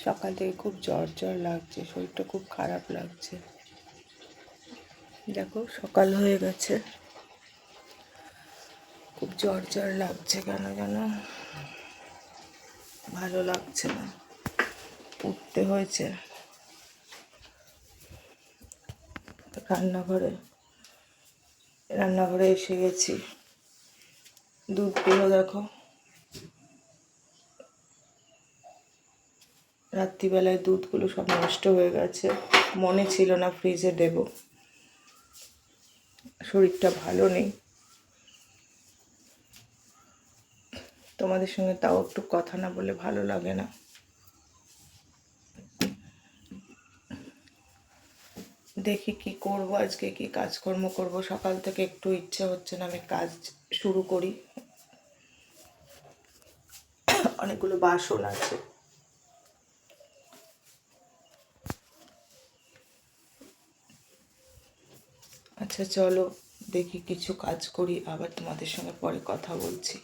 সকাল থেকে খুব জ্বর জ্বর লাগছে, শরীরটা খুব খারাপ লাগছে। দেখো সকাল হয়ে গেছে, খুব জ্বর জ্বর লাগছে, কেন যেন ভালো লাগছে না। উঠতে হয়েছে রান্নাঘরে এসে গেছি। দুধগুলো দেখো, রাত্রিবেলায় দুধগুলো সব নষ্ট হয়ে গেছে। মনে ছিল না ফ্রিজে দেব, শরীরটা ভালো নেই। তোমাদের সঙ্গে তাও একটু কথা না বলে ভালো লাগে না। দেখি কি করব, আজকে কি কাজকর্ম করব। সকাল থেকে একটু ইচ্ছে হচ্ছে না আমি কাজ শুরু করি। অনেকগুলো বাসন আছে। আচ্ছা চলো দেখি কিছু কাজ করি, আবার তোমাদের সঙ্গে পরে কথা বলছি।